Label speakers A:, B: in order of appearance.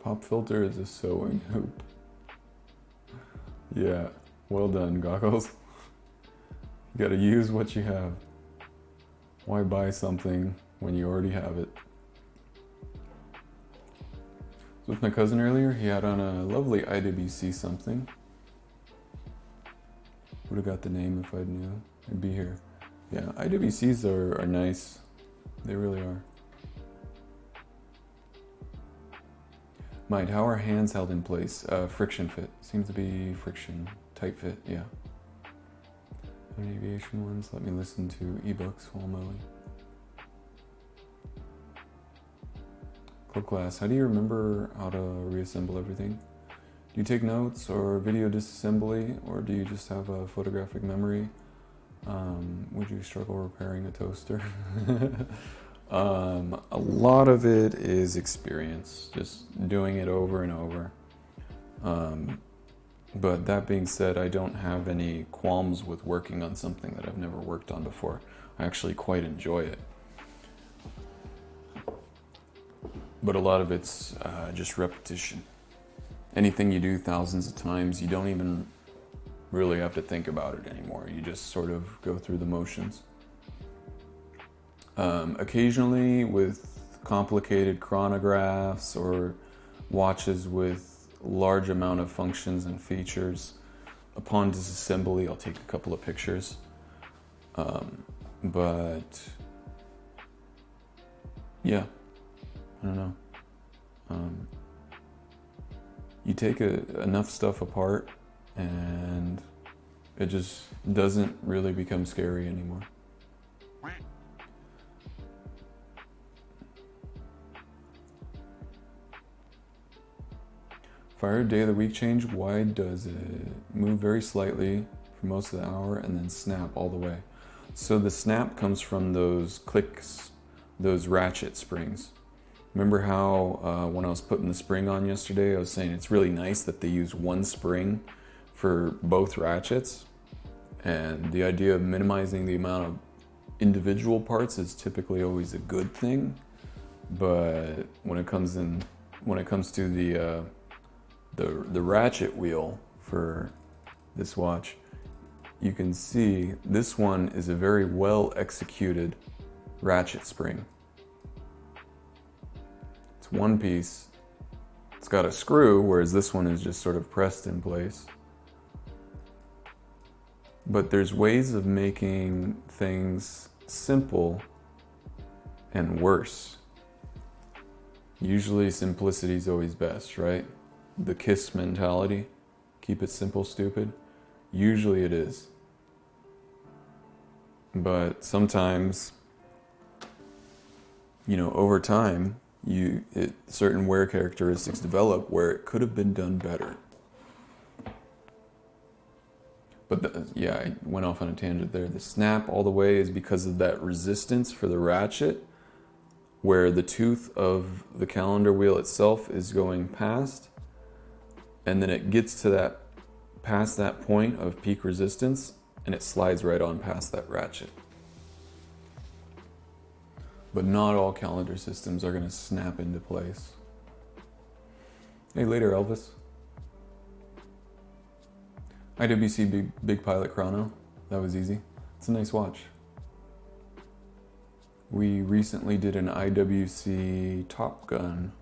A: Pop filter is a sewing hoop. Yeah, well done, Goggles. You gotta use what you have. Why buy something when you already have it? So with my cousin earlier, he had on a lovely IWC something. Would have got the name if I knew. It'd be here. Yeah, IWCs are nice. They really are. Might, how are hands held in place? Friction fit. Seems to be friction. Tight fit, yeah. Any aviation ones? Let me listen to ebooks while mowing. Club class, how do you remember how to reassemble everything? Do you take notes or video disassembly, or do you just have a photographic memory? Would you struggle repairing a toaster? A lot of it is experience, just doing it over and over. But that being said, I don't have any qualms with working on something that I've never worked on before. I actually quite enjoy it. But a lot of it's just repetition. Anything you do thousands of times, you don't even really have to think about it anymore. You just sort of go through the motions. Occasionally with complicated chronographs or watches with large amount of functions and features, upon disassembly I'll take a couple of pictures. But yeah, I don't know. You take enough stuff apart and it just doesn't really become scary anymore. Fire day of the week change, why does it move very slightly for most of the hour and then snap all the way? So the snap comes from those clicks, those ratchet springs. Remember how when I was putting the spring on yesterday, I was saying it's really nice that they use one spring for both ratchets. And the idea of minimizing the amount of individual parts is typically always a good thing. But when it comes to the ratchet wheel for this watch, you can see this one is a very well executed ratchet spring. It's one piece. It's got a screw, whereas this one is just sort of pressed in place. But there's ways of making things simple and worse. Usually simplicity is always best, right? The KISS mentality, keep it simple, stupid. Usually it is. But sometimes, over time, certain wear characteristics develop where it could have been done better. But yeah, I went off on a tangent there. The snap all the way is because of that resistance for the ratchet, where the tooth of the calendar wheel itself is going past, and then it gets to past that point of peak resistance, and it slides right on past that ratchet. But not all calendar systems are going to snap into place. Hey, later, Elvis. IWC Big Pilot Chrono. That was easy. It's a nice watch. We recently did an IWC Top Gun